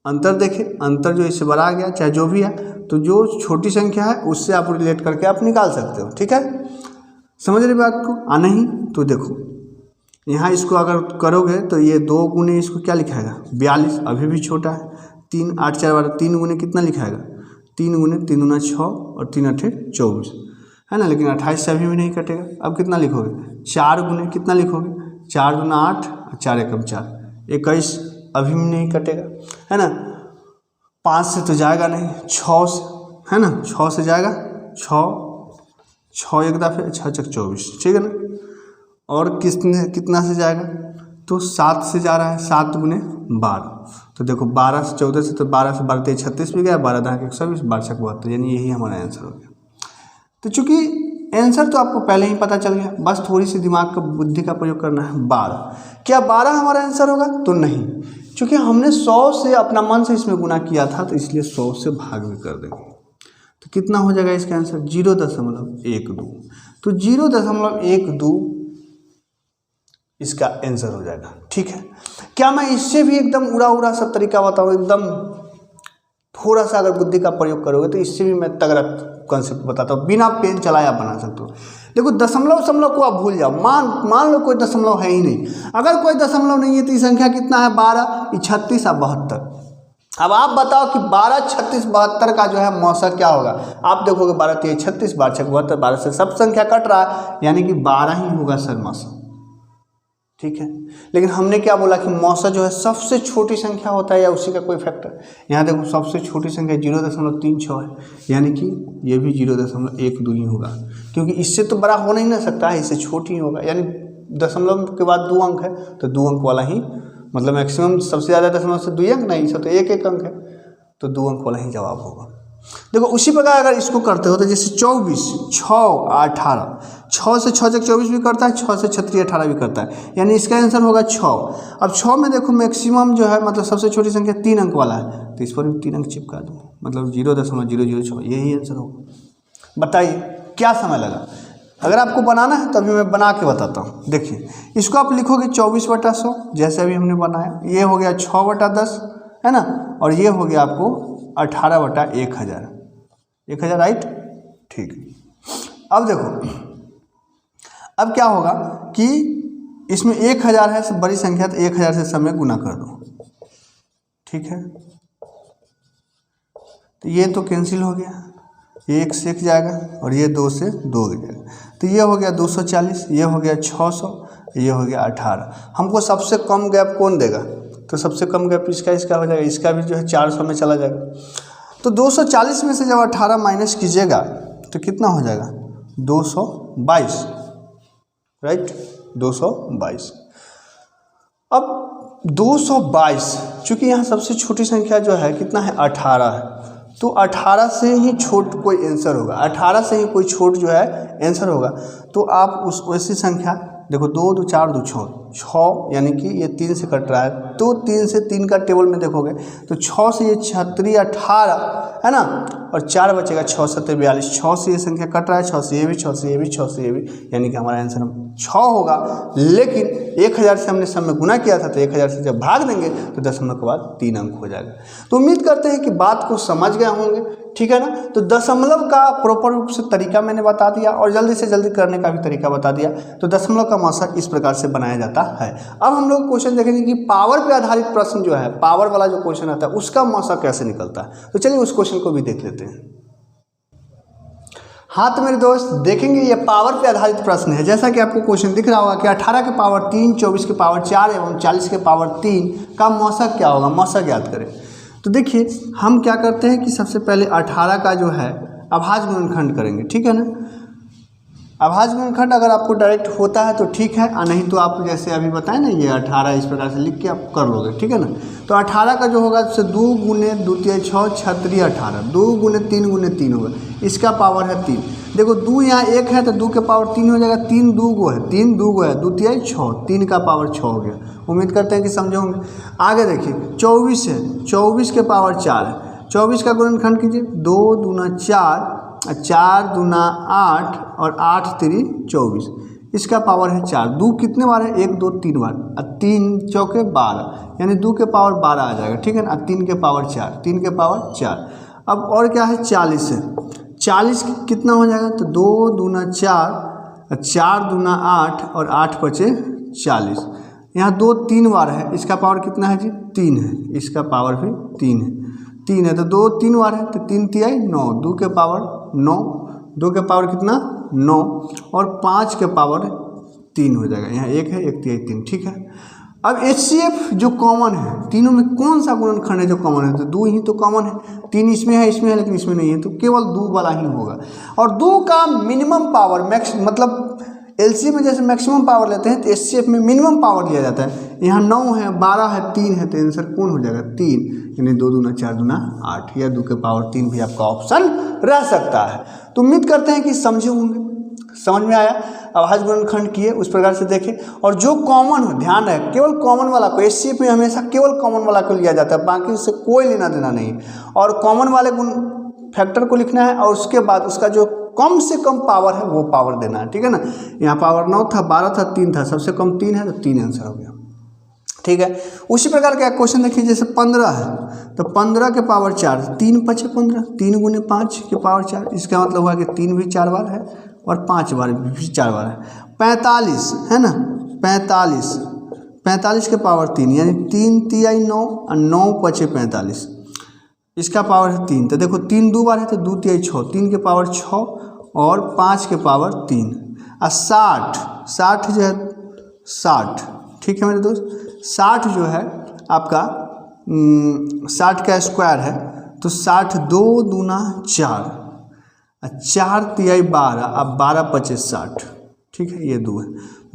अंतर देखें, अंतर जो इससे बड़ा आ गया चाहे जो भी है, तो जो छोटी संख्या है उससे आप रिलेट करके आप निकाल सकते हो। ठीक है, समझ रहे बात को। नहीं तो देखो यहाँ इसको अगर करोगे तो ये 2 गुने इसको क्या लिखाएगा 42, अभी भी छोटा है। 3 8 4 12, 3 गुने कितना लिखाएगा 3 गुने 3 दूना 6 और 3 8 24, है ना। लेकिन 28 से अभी भी नहीं कटेगा। अब कितना लिखोगे 4 गुने कितना लिखोगे 4 दूना 8 और 4 एकम 4, 21 अभी भी नहीं कटेगा, है ना। 5 से तो जाएगा नहीं, 6 से, है ना, 6 से जाएगा, 6 एक दफ़े 6 6 24। ठीक है ना, और कितना से जाएगा तो 7 से जा रहा है, 7 गुने 12। तो देखो 12 से 14 से, तो 12 से 12 36 भी गया, 12 10 120, 12 6 72, यानी यही हमारा आंसर हो गया। तो चूंकि आंसर तो आपको पहले ही पता चल गया, बस थोड़ी सी दिमाग का बुद्धि का प्रयोग करना है। 12, क्या 12 हमारा आंसर होगा तो नहीं, चूँकि हमने 100 से अपना मन से इसमें गुना किया था, तो इसलिए 100 से भाग भी कर देंगे। तो कितना हो जाएगा इसका आंसर 0.12। तो 0.12 इसका आंसर हो जाएगा। ठीक है, क्या मैं इससे भी एकदम उड़ा सब तरीका बताऊँ, एकदम थोड़ा सा अगर बुद्धि का प्रयोग करोगे तो इससे भी मैं तगड़ा कॉन्सेप्ट बताता हूँ, बिना पेन चलाए आप बना सकते हो। देखो दशमलव को आप भूल जाओ, मान लो कोई दशमलव है ही नहीं। अगर कोई दशमलव नहीं है तो ये संख्या कितना है 12, 36 और 72। अब आप बताओ कि 12 36 72 का जो है मौसा क्या होगा। आप देखोगे 12 3 36, 12 6 72, 12 से सब संख्या कट रहा है, यानी कि 12 ही होगा सर मौसा। ठीक है, लेकिन हमने क्या बोला कि मौसा जो है सबसे छोटी संख्या होता है या उसी का कोई फैक्टर। यहाँ देखो सबसे छोटी संख्या 0.36 है, यानी कि ये भी 0.12 ही होगा, क्योंकि इससे तो बड़ा हो नहीं ना सकता है, इससे छोटी ही होगा। यानी दशमलव के बाद 2 अंक है तो 2 अंक वाला ही, मतलब मैक्सिमम सबसे ज़्यादा दशमलव से 2 अंक नहीं, सब तो 1 अंक है, तो 2 अंक वाला ही जवाब होगा। देखो उसी प्रकार अगर इसको करते हो तो जैसे 24 6 18, 6 से 6 तक 24 भी करता है, 6 से 36 18 भी करता है, यानी इसका आंसर होगा 6। अब 6 में देखो मैक्सिमम जो है, मतलब सबसे छोटी संख्या 3 अंक वाला है, तो इस पर भी 3 अंक चिपका दो, मतलब 0.006, यही आंसर होगा। बताइए क्या समय लगा। अगर आपको बनाना है तो अभी मैं बना के बताता हूँ। देखिए इसको आप लिखोगे 24/100, जैसे अभी हमने बनाया, ये हो गया 6/10, है ना, और ये हो गया आपको 18/1000, 1000 राइट। ठीक, अब देखो अब क्या होगा कि इसमें 1000 है बड़ी संख्या, तो 1000 से सब में गुना कर दो, ठीक है। तो ये तो कैंसिल हो गया, ये 1 से 1 जाएगा और ये 2 से 2 जाएगा। तो ये हो गया 240, ये हो गया 600, ये हो गया 18। हमको सबसे कम गैप कौन देगा? तो सबसे कम गैप इसका हो जाएगा, इसका भी जो है 400 में चला जाएगा। तो 240 में से जब 18 माइनस कीजिएगा तो कितना हो जाएगा? 222, राइट, 222। अब 222, चूँकि यहाँ सबसे छोटी संख्या जो है कितना है? 18 है, तो 18 से ही छोट कोई आंसर होगा, 18 से ही कोई छोट जो है आंसर होगा। तो आप उस वैसी संख्या देखो, 2 2 4 2 6, यानी कि ये 3 से कट रहा है, तो 3 से 3 का टेबल में देखोगे तो 6 से ये 36 18 है ना, और 4 बचेगा, 6 7 42, 6 से ये संख्या कट रहा है, 6 से ये भी, 6 से ये भी, 6 से ये भी, यानी कि हमारा आंसर 6 होगा। लेकिन 1000 से हमने सब में गुना किया था, तो 1000 से जब भाग देंगे तो दशमलव के बाद 3 अंक हो जाएगा। तो उम्मीद करते हैं कि बात को समझ गए होंगे, ठीक है ना। तो दशमलव का प्रॉपर रूप से तरीका मैंने बता दिया और जल्दी से जल्दी करने का भी तरीका बता दिया। तो दशमलव का मौसा इस प्रकार से बनाया जाता है। अब हम लोग क्वेश्चन देखेंगे कि पावर पे आधारित प्रश्न जो है, पावर वाला जो क्वेश्चन आता है उसका मौसा कैसे निकलता है। तो चलिए उस क्वेश्चन को भी देख लेते हैं। हाँ तो मेरे दोस्त देखेंगे, ये पावर पे आधारित प्रश्न है। जैसा कि आपको क्वेश्चन दिख रहा होगा कि 18 के पावर 3, 24 के पावर 4 एवं 40 के पावर 3 का मौसा क्या होगा, मौसा ज्ञात करें। तो देखिए हम क्या करते हैं कि सबसे पहले 18 का जो है अभाज्य गुणनखंड करेंगे, ठीक है ना। अभाज्य गुणनखंड अगर आपको डायरेक्ट होता है तो ठीक है, और नहीं तो आप जैसे अभी बताएं ना, ये 18 इस प्रकार से लिख के आप कर लोगे, ठीक है ना। तो 18 का जो होगा उससे 2 गुने 2 तिया 6 36 18, 2 गुने 3 होगा, इसका पावर है 3। देखो 2 यहाँ 1 है तो 2 के पावर 3 हो जाएगा, 3 2 गो है, 3 2 गो है, 2 तिया 6, 3 का पावर 6 हो गया। उम्मीद करते हैं कि समझे होंगे। आगे देखिए 24 है, 24 के पावर 4 है, 24 का गुणनखंड कीजिए, 2 दूना 4, 4 दूना 8 और 8 3 24, इसका पावर है 4। 2 कितने बार है? 1 2 3 बार, 3 चौके 12, यानी 2 के पावर 12 आ जाएगा, ठीक है ना। 3 के पावर 4, 3 के पावर 4। अब और क्या है? 40 है, 40 कितना हो जाएगा? तो 2 दूना 4, 4 दूना 8 और 8 बचे 40। यहाँ 2 3 बार है, इसका पावर कितना है जी? 3 है, इसका पावर भी 3 है, 3 है तो 2 3 बार है, तो 3 तिया 9, 2 के पावर 9, 2 के पावर कितना? 9 और 5 के पावर 3 हो जाएगा। यहाँ 1 है, 1 तिया 3, ठीक है। अब HCF जो कॉमन है, तीनों में कौन सा गुणनखंड है जो कॉमन है? तो 2 ही तो कॉमन है, 3 इसमें है लेकिन इसमें नहीं है, तो केवल 2 वाला ही होगा। और 2 का मिनिमम पावर मतलब LCM में जैसे मैक्सिमम पावर लेते हैं, तो HCF में मिनिमम पावर लिया जाता है। यहाँ 9 है, 12 है, 3 है, तो आंसर कौन हो जाएगा? 3, यानी 2 दूना 4 दूना 8, या 2 के पावर 3 भी आपका ऑप्शन रह सकता है। तो उम्मीद करते हैं कि समझे होंगे, समझ में आया। अभाज्य गुणनखंड किए उस प्रकार से देखें, और जो कॉमन हो ध्यान रहे, केवल कॉमन वाला को, HCF में हमेशा केवल कॉमन वाला को लिया जाता है, बाकी उससे कोई लेना देना नहीं। और कॉमन वाले गुण फैक्टर को लिखना है और उसके बाद उसका जो कम से कम पावर है वो पावर देना है, ठीक है ना। यहाँ पावर 9 था, 12 था, 3 था, सबसे कम 3 है तो 3 आंसर हो गया, ठीक है। उसी प्रकार का क्वेश्चन देखिए, जैसे 15 है तो 15 के पावर 4, 3 5 15, 3 गुने 5 के पावर 4, इसका मतलब हुआ कि 3 भी 4 बार है और 5 बार भी 4 बार है। 45 है ना, 45 के पावर 3, यानी 3 तिया 9 और 9 5 45, इसका पावर है 3। तो देखो 3 2 बार है तो 2 तिया 6, 3 के पावर 6 और 5 के पावर 3। और 60 जो है 60, ठीक है मेरे दोस्त, 60 जो है आपका 60 का स्क्वायर है, तो 60 2 दूना 4, 4 तिया 12, अब 12 5 60, ठीक है, ये 2 है,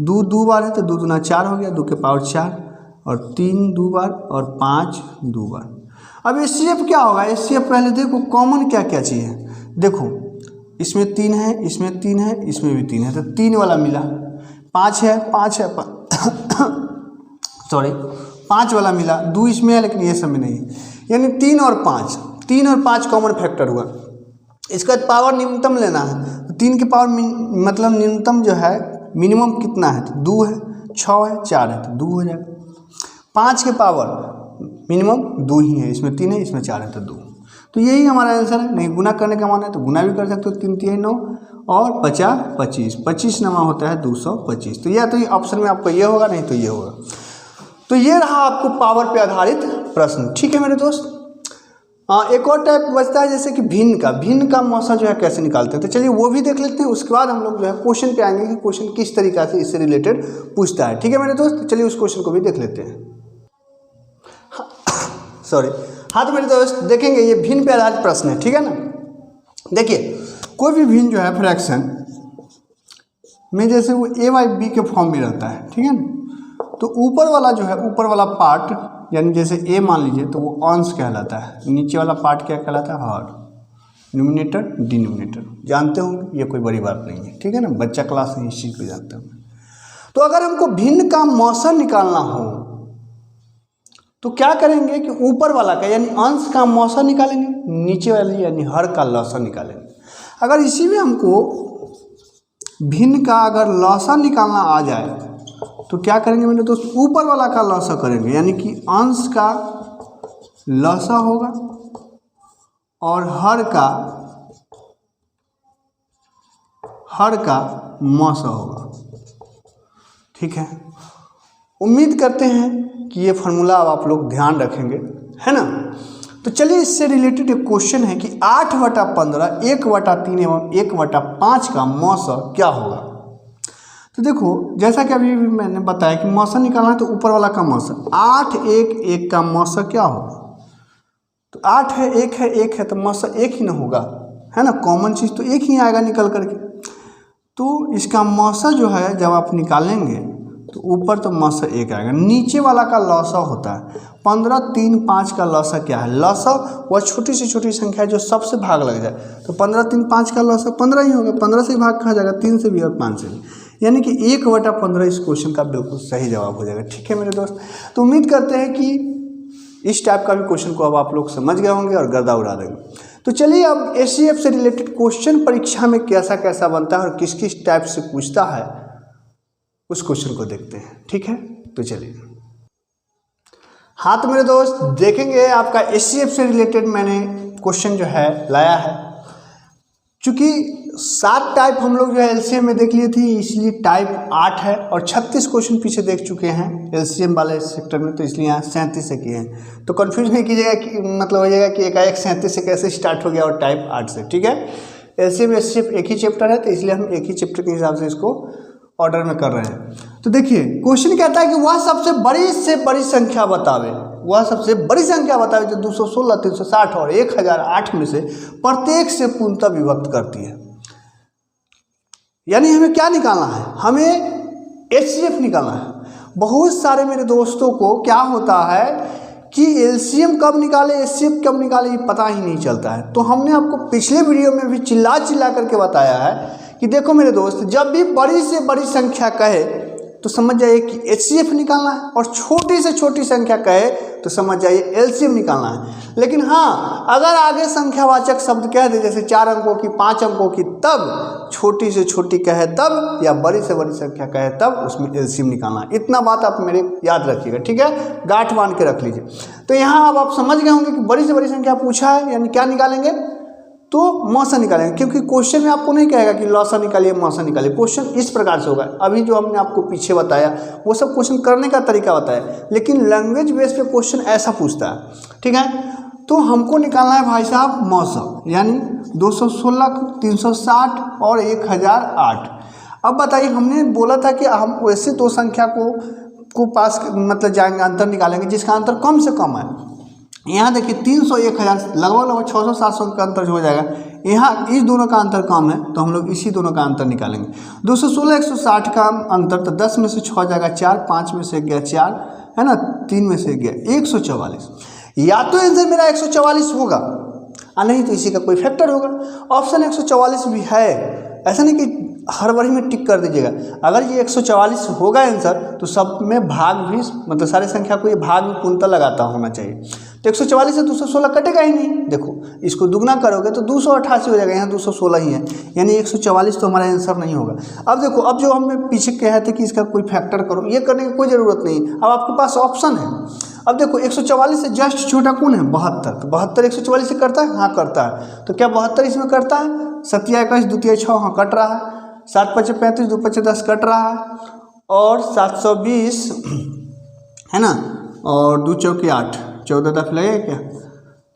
2 2 बार है तो 2 दूना 4 हो गया, 2 के पावर 4 और 3 2 बार और 5 2 बार। अब HCF क्या होगा? HCF पहले देखो कॉमन क्या क्या चाहिए, देखो इसमें 3 है, इसमें 3 है, इसमें भी 3 है, तो 3 वाला मिला। 5 है, 5 है, सॉरी 5 वाला मिला, 2 इसमें है लेकिन ये सब में नहीं है, यानी 3 और 5 कॉमन फैक्टर हुआ। इसका पावर न्यूनतम लेना है, तो 3 के पावर मतलब न्यूनतम जो है मिनिमम कितना है? तो 2 है, 6 है, 4 है, तो 2 हो जाएगा। 5 के पावर मिनिमम 2 ही है, इसमें 3 है, इसमें 4 है, तो 2। तो यही हमारा आंसर है। नहीं गुना करने का मान है तो गुना भी कर सकते हो, 3 तिया 9 और 50 25, 25 नमा होता है 225। तो या तो ये ऑप्शन में आपको ये होगा, नहीं तो ये होगा। तो ये रहा आपको पावर पे आधारित प्रश्न। ठीक है मेरे दोस्त। एक और टाइप बचता है जैसे कि भिन्न का मौसा जो है कैसे निकालते हैं, तो चलिए वो भी देख लेते हैं। उसके बाद हम लोग जो है क्वेश्चन पे आएंगे कि क्वेश्चन किस तरीका से इससे रिलेटेड पूछता है। ठीक है मेरे दोस्त, तो चलिए उस क्वेश्चन को भी देख लेते हैं। सॉरी, हाँ तो मेरे दोस्त देखेंगे ये भिन्न पे आधारित प्रश्न है। ठीक है ना, देखिए कोई भी भिन्न जो है फ्रैक्शन में जैसे वो a/b के फॉर्म में रहता है। ठीक है ना, तो ऊपर वाला जो है, ऊपर वाला पार्ट यानी जैसे a मान लीजिए तो वो अंश कहलाता है, नीचे वाला पार्ट क्या कहलाता है, हर। न्यूमिनेटर डिनोमिनेटर जानते होंगे, ये कोई बड़ी बात नहीं है। ठीक है ना, बच्चा क्लास में इस चीज़ को जानते होंगे। तो अगर हमको भिन्न का मौसा निकालना हो तो क्या करेंगे कि ऊपर वाला का यानी अंश का मौसा निकालेंगे, नीचे वाली यानी हर का लौसा निकालेंगे। अगर इसी में हमको भिन्न का अगर लौसा निकालना आ जाए तो क्या करेंगे मेरे दोस्त, ऊपर वाला का लौसा करेंगे, यानी कि अंश का लौसा होगा और हर का मौसा होगा। ठीक है, उम्मीद करते हैं कि ये फार्मूला अब आप लोग ध्यान रखेंगे, है ना। तो चलिए इससे रिलेटेड एक क्वेश्चन है कि 8/15, 1/3 एवं 1/5 का मौसा क्या होगा। तो देखो जैसा कि अभी मैंने बताया कि मौसा निकालना है तो ऊपर वाला का मौसा 8 1 1 का मौसा क्या होगा। तो 8 है 1 है 1 है तो मौसा 1 ही ना होगा, है ना, कॉमन चीज़ तो 1 ही आएगा निकल करके। तो इसका मौसा जो है जब आप निकालेंगे तो ऊपर तो मौसा 1 आएगा, नीचे वाला का लौसा होता है 15 3 5 का लौसा क्या है, लौसा वह छोटी से छोटी संख्या है जो सबसे भाग लग जाए। तो 15 3 5 का लौसा 15 ही होगा, 15 से भाग कहा जाएगा, 3 से भी और 5 से भी, यानी कि 1/15 इस क्वेश्चन का बिल्कुल सही जवाब हो जाएगा। ठीक है मेरे दोस्त, तो उम्मीद करते हैं कि इस टाइप का भी क्वेश्चन को अब आप लोग समझ गए होंगे और गर्दा उड़ा देंगे। तो चलिए अब एचसीएफ से रिलेटेड क्वेश्चन परीक्षा में कैसा कैसा बनता है और किस किस टाइप से पूछता है उस क्वेश्चन को देखते हैं। ठीक है, तो चलिए। हाँ तो मेरे दोस्त देखेंगे आपका एचसीएफ से रिलेटेड मैंने क्वेश्चन जो है लाया है। चूँकि 7 टाइप हम लोग जो है एलसीएम में देख लिए थी, इसलिए टाइप 8 है और 36 क्वेश्चन पीछे देख चुके हैं एलसीएम वाले सेक्टर में, तो इसलिए यहाँ 37 से किए हैं। तो कंफ्यूज नहीं कीजिएगा कि मतलब हो जाएगा कि एकाएक 37 से कैसे स्टार्ट हो गया और टाइप 8 से। ठीक है, एलसीएम एचसीएफ एक ही चैप्टर है तो इसलिए हम एक ही चैप्टर के हिसाब से इसको ऑर्डर में कर रहे हैं। तो देखिए क्वेश्चन कहता है कि वह सबसे बड़ी से बड़ी संख्या बतावे, वह सबसे बड़ी संख्या बतावे जो 216, 360 और 1008 में से प्रत्येक से पूर्णतः विभक्त करती है। यानी हमें क्या निकालना है, हमें एचसीएफ निकालना है। बहुत सारे मेरे दोस्तों को क्या होता है कि एलसीएम कब निकाले एचसीएफ कब निकाले ये पता ही नहीं चलता है। तो हमने आपको पिछले वीडियो में भी चिल्ला करके बताया है कि देखो मेरे दोस्त, जब भी बड़ी से बड़ी संख्या कहे तो समझ जाइए कि एचसीएफ निकालना है, और छोटी से छोटी संख्या कहे तो समझ जाइए एलसीएम निकालना है। लेकिन हाँ, अगर आगे संख्यावाचक शब्द कह दे जैसे 4 अंकों की 5 अंकों की, तब छोटी से छोटी कहे तब, या बड़ी से बड़ी संख्या कहे तब उसमें एलसीएम निकालना है। इतना बात आप मेरे याद रखिएगा। ठीक है, गांठ बांध के रख लीजिए। तो यहाँ अब आप समझ गए होंगे कि बड़ी से बड़ी संख्या पूछा है, यानी क्या निकालेंगे तो मौसा निकालेंगे, क्योंकि क्वेश्चन में आपको नहीं कहेगा कि लौसा निकालिए मौसा निकालिए। क्वेश्चन इस प्रकार से होगा। अभी जो हमने आपको पीछे बताया वो सब क्वेश्चन करने का तरीका बताया, लेकिन लैंग्वेज बेस पे क्वेश्चन ऐसा पूछता है। ठीक है, तो हमको निकालना है भाई साहब मौसा, यानी 216, 360 और 1008। अब बताइए, हमने बोला था कि हम वैसे दो संख्या को पास मतलब जाएंगे, अंतर निकालेंगे जिसका अंतर कम से कम है। यहाँ देखिए 300 1000 लगभग 600-700 का अंतर हो जाएगा। यहाँ इस दोनों का अंतर कम है तो हम लोग इसी दोनों का अंतर निकालेंगे। 216 160 का अंतर तो 10 में से 6 जाएगा 4, 5 में से गया 4, है ना, 3 में से गया 144। या तो आंसर मेरा 144 होगा और नहीं तो इसी का कोई फैक्टर होगा। ऑप्शन 144 भी है, ऐसा नहीं कि हर बारी में टिक कर दीजिएगा। अगर ये 144 होगा आंसर तो सब में भाग भी, मतलब सारे संख्या को ये भाग भी पूर्णतः लगाता होना चाहिए। तो 144 से 216 कटेगा ही नहीं। देखो इसको दुगना करोगे तो 288 हो जाएगा, यहाँ 216 ही है, यानी 144 तो हमारा आंसर नहीं होगा। अब देखो, अब जो हमने पीछे कहा था कि इसका कोई फैक्टर करो, ये करने की कोई ज़रूरत नहीं। अब आपके पास ऑप्शन है, अब देखो 144 से जस्ट छोटा कौन है 72, तो 72 144 से करता है, हाँ करता है। तो क्या 72 इसमें करता है? 7 21 2 3 6, हाँ कट रहा है। 7 5 35 2 5 10 कट रहा है। और 720 है ना, और 2 चौके 8, 14 दफ लगेगा क्या?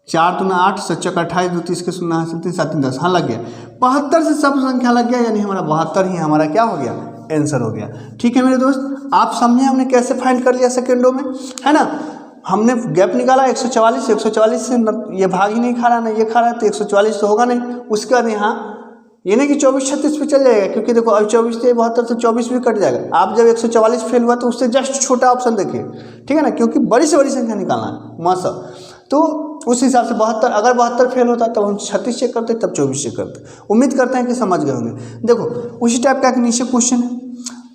4 दूना 8, 7 चौका 28, 2 30 के 0 7 7 10, हाँ लग गया। 72 से सब संख्या लग गया, यानी हमारा 72 ही हमारा क्या हो गया? आंसर हो गया। ठीक है मेरे दोस्त, आप समझे हमने कैसे फाइंड कर लिया सेकेंडों में, है ना। हमने गैप निकाला 144 से ये भाग ही नहीं खा रहा ना ये खा रहा है, तो 144 तो होगा नहीं। उसके बाद यहाँ ये नहीं कि 24 36 पे चल जाएगा, क्योंकि देखो अब 24 से 72 से 24 भी कट जाएगा। आप जब 144 फेल हुआ तो उससे जस्ट छोटा ऑप्शन देखिए, ठीक है ना, क्योंकि बड़ी से बड़ी संख्या निकालना है मसा। तो उस हिसाब से 72, अगर 72 फेल होता तब हम 36 चेक करते, तब 24 चेक करते। उम्मीद करते हैं कि समझ गए होंगे। देखो उसी टाइप का एक नीचे क्वेश्चन है,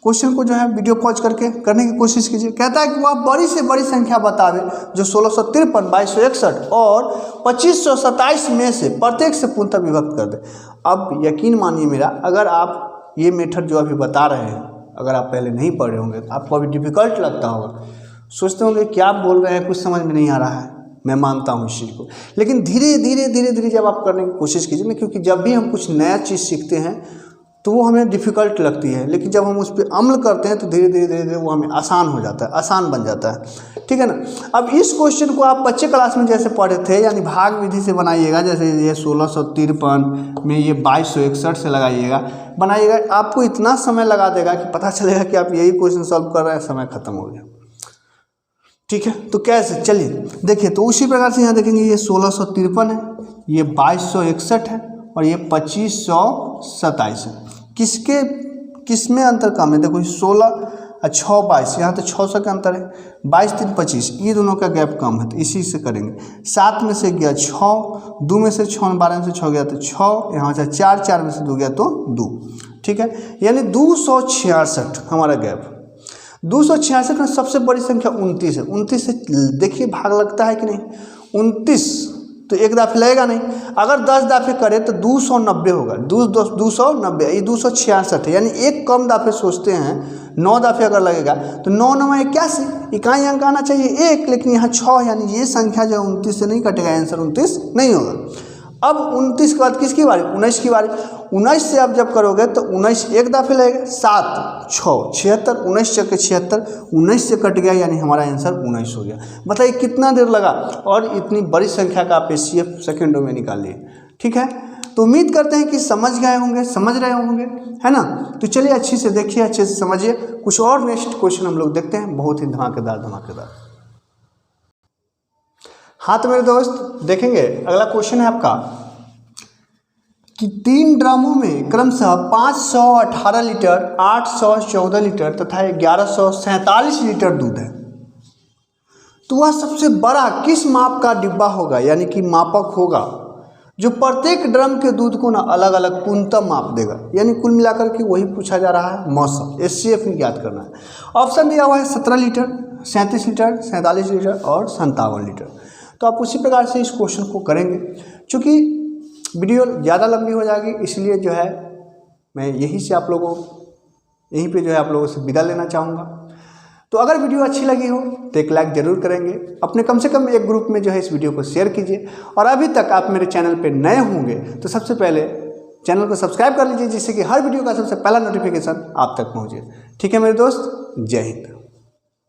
क्वेश्चन को जो है वीडियो पॉज करके करने की कोशिश कीजिए। कहता है कि वह बड़ी से बड़ी संख्या बतावे जो 1653, 2261 और 2527 में से प्रत्येक से पूर्णतः विभक्त कर दे। अब यकीन मानिए मेरा, अगर आप ये मेथड जो अभी बता रहे हैं, अगर आप पहले नहीं पढ़े होंगे तो आपको अभी डिफिकल्ट लगता होगा, सोचते होंगे क्या बोल रहे हैं, कुछ समझ में नहीं आ रहा है। मैं मानता हूँ इस चीज़ को, लेकिन धीरे धीरे जब आप करने की कोशिश कीजिए ना, क्योंकि जब भी हम कुछ नया चीज़ सीखते हैं तो वो हमें डिफ़िकल्ट लगती है, लेकिन जब हम उस पर अमल करते हैं तो धीरे धीरे वो हमें आसान हो जाता है, आसान बन जाता है। ठीक है ना। अब इस क्वेश्चन को आप बच्चे क्लास में जैसे पढ़े थे, यानी भाग विधि से बनाइएगा। जैसे ये 1653 में ये 2261 से लगाइएगा, बनाइएगा। आपको इतना समय लगा देगा कि पता चलेगा कि आप यही क्वेश्चन सॉल्व कर रहे हैं, समय खत्म हो गया। ठीक है, तो कैसे, चलिए देखिए। तो उसी प्रकार से यहाँ देखेंगे, ये 1653 है, ये 2261 है और ये 2527 है। किस में अंतर कम है? देखो 16 और 6 22, यहाँ तो 600 का अंतर है। 22 3 25, ये दोनों का गैप कम है, तो इसी से करेंगे। 7 में से गया 6, 2 में से 6, 12 में से 6 गया तो 6, यहाँ से 4, 4 में से 2 गया तो 2। ठीक है, यानी 266 हमारा गैप। 266 में सबसे बड़ी संख्या 29 है। 29 से देखिए भाग लगता है कि नहीं? 29 तो एक दाफे लगेगा नहीं। अगर 10 दाफे करे तो 290 होगा। 290, ये 266 है, यानी एक कम दाफे सोचते हैं। 9 दाफे अगर लगेगा तो 9 9 81, इकाई अंक आना चाहिए 1, लेकिन यहाँ 6, यानी ये संख्या जो 29 से नहीं कटेगा, आंसर 29 नहीं होगा। अब 29 के बाद किसकी बारी? 19 की बारी। 19 से आप जब करोगे तो 19 एक दाफे लगेगा, 7 6 76, 19 चक्के 76, 19 से कट गया, यानी हमारा आंसर 19 हो गया। बताइए कितना देर लगा, और इतनी बड़ी संख्या का आप एचसीएफ सेकेंडों में निकालिए। ठीक है, तो उम्मीद करते हैं कि समझ गए होंगे, समझ रहे होंगे, है ना। तो चलिए अच्छी से देखिए, अच्छे से समझिए। कुछ और नेक्स्ट क्वेश्चन हम लोग देखते हैं, बहुत ही धमाकेदार। हाँ तो मेरे दोस्त देखेंगे, अगला क्वेश्चन है आपका कि 3 ड्रमों में क्रमशः 518 लीटर, 814 लीटर तथा 1147 लीटर दूध है, तो वह सबसे बड़ा किस माप का डिब्बा होगा, यानी कि मापक होगा, जो प्रत्येक ड्रम के दूध को ना अलग अलग पूर्णतम माप देगा। यानी कुल मिलाकर के वही पूछा जा रहा है, मौसम एचसीएफ में ज्ञात करना है। ऑप्शन दिया हुआ है 17 लीटर, 37 लीटर, 47 लीटर और 57 लीटर। तो आप उसी प्रकार से इस क्वेश्चन को करेंगे। चूँकि वीडियो ज़्यादा लंबी हो जाएगी, इसलिए जो है मैं यहीं पे जो है आप लोगों से विदा लेना चाहूँगा। तो अगर वीडियो अच्छी लगी हो तो एक लाइक ज़रूर करेंगे, अपने कम से कम एक ग्रुप में जो है इस वीडियो को शेयर कीजिए। और अभी तक आप मेरे चैनल पे नए होंगे तो सबसे पहले चैनल को सब्सक्राइब कर लीजिए, जिससे कि हर वीडियो का सबसे पहला नोटिफिकेशन आप तक पहुँचे। ठीक है मेरे दोस्त, जय हिंद।